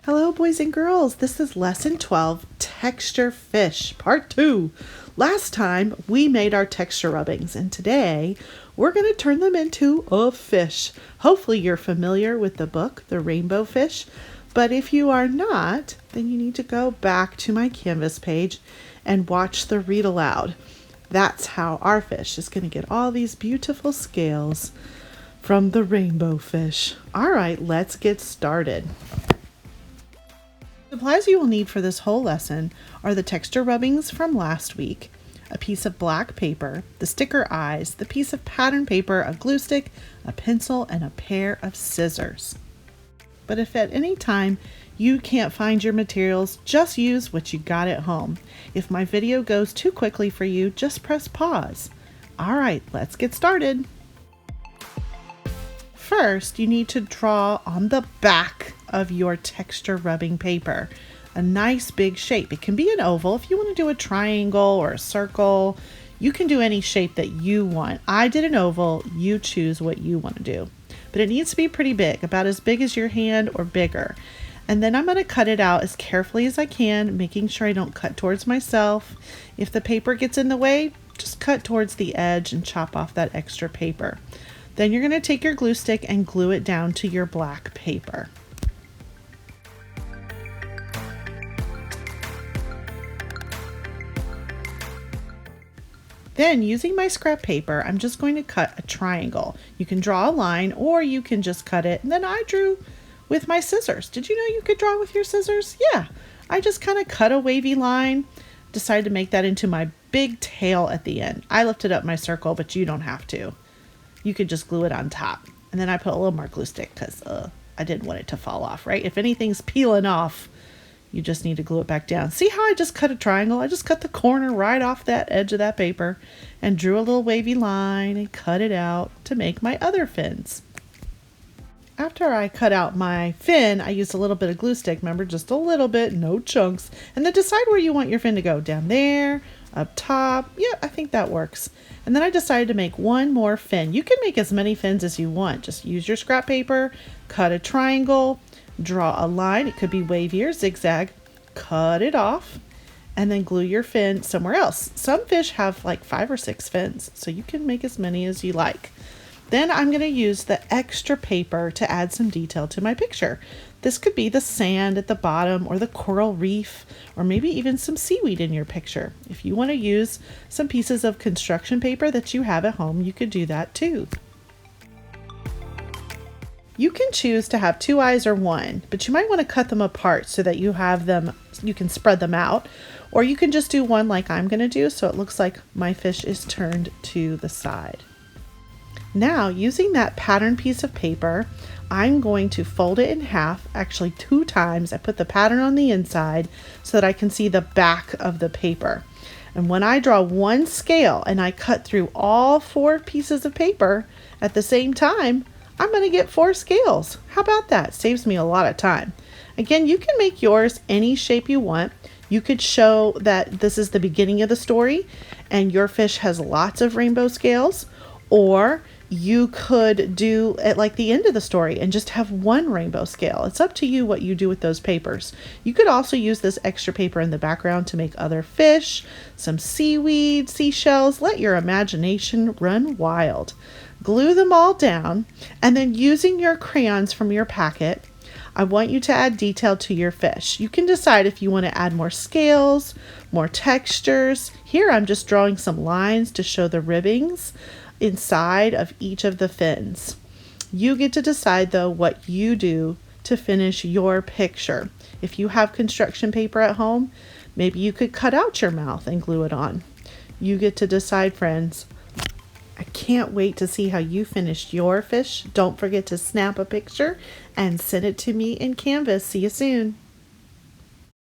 Hello, boys and girls. This is Lesson 12, Texture Fish, Part 2. Last time, we made our texture rubbings, and today, we're going to turn them into a fish. Hopefully, you're familiar with the book, The Rainbow Fish, but if you are not, then you need to go back to my Canvas page and watch the read aloud. That's how our fish is going to get all these beautiful scales from the rainbow fish. All right, let's get started. Supplies you will need for this whole lesson are the texture rubbings from last week, a piece of black paper, the sticker eyes, the piece of pattern paper, a glue stick, a pencil, and a pair of scissors. But if at any time you can't find your materials, just use what you got at home. If my video goes too quickly for you, just press pause. All right, let's get started. First, you need to draw on the back of your texture rubbing paper a nice big shape. It can be an oval. If you want to do a triangle or a circle, you can do any shape that you want. I did an oval. You choose what you want to do. But it needs to be pretty big, about as big as your hand or bigger. And then I'm going to cut it out as carefully as I can, making sure I don't cut towards myself. If the paper gets in the way, just cut towards the edge and chop off that extra paper. Then you're going to take your glue stick and glue it down to your black paper. Then, using my scrap paper, I'm just going to cut a triangle. You can draw a line or you can just cut it. And then I drew with my scissors. Did you know you could draw with your scissors? Yeah, I just kind of cut a wavy line, decided to make that into my big tail at the end. I lifted up my circle, but you don't have to. You could just glue it on top. And then I put a little more glue stick because I didn't want it to fall off, right? If anything's peeling off, you just need to glue it back down. See how I just cut a triangle? I just cut the corner right off that edge of that paper and drew a little wavy line and cut it out to make my other fins. After I cut out my fin, I used a little bit of glue stick, remember, just a little bit, no chunks. And then decide where you want your fin to go, down there, up top. Yeah, I think that works. And then I decided to make one more fin. You can make as many fins as you want. Just use your scrap paper, cut a triangle, draw a line. It could be wavy or zigzag. Cut it off, and then glue your fin somewhere else. Some fish have like 5 or 6 fins, so you can make as many as you like. Then I'm going to use the extra paper to add some detail to my picture. This could be the sand at the bottom or the coral reef or maybe even some seaweed in your picture. If you want to use some pieces of construction paper that you have at home, you could do that too. You can choose to have 2 eyes or 1, but you might want to cut them apart so that you can spread them out. Or you can just do one like I'm going to do so it looks like my fish is turned to the side. Now, using that pattern piece of paper, I'm going to fold it in half, actually 2 times. I put the pattern on the inside so that I can see the back of the paper. And when I draw one scale and I cut through all 4 pieces of paper at the same time, I'm going to get 4 scales. How about that? Saves me a lot of time. Again, you can make yours any shape you want. You could show that this is the beginning of the story and your fish has lots of rainbow scales, or you could do it like the end of the story and just have 1 rainbow scale. It's up to you what you do with those papers. You could also use this extra paper in the background to make other fish, some seaweed, seashells. Let your imagination run wild. Glue them all down, and then using your crayons from your packet, I want you to add detail to your fish. You can decide if you want to add more scales, more textures. Here I'm just drawing some lines to show the ribbings inside of each of the fins. You get to decide though what you do to finish your picture. If you have construction paper at home, maybe you could cut out your mouth and glue it on. You get to decide, friends. I can't wait to see how you finished your fish. Don't forget to snap a picture and send it to me in Canvas. See you soon.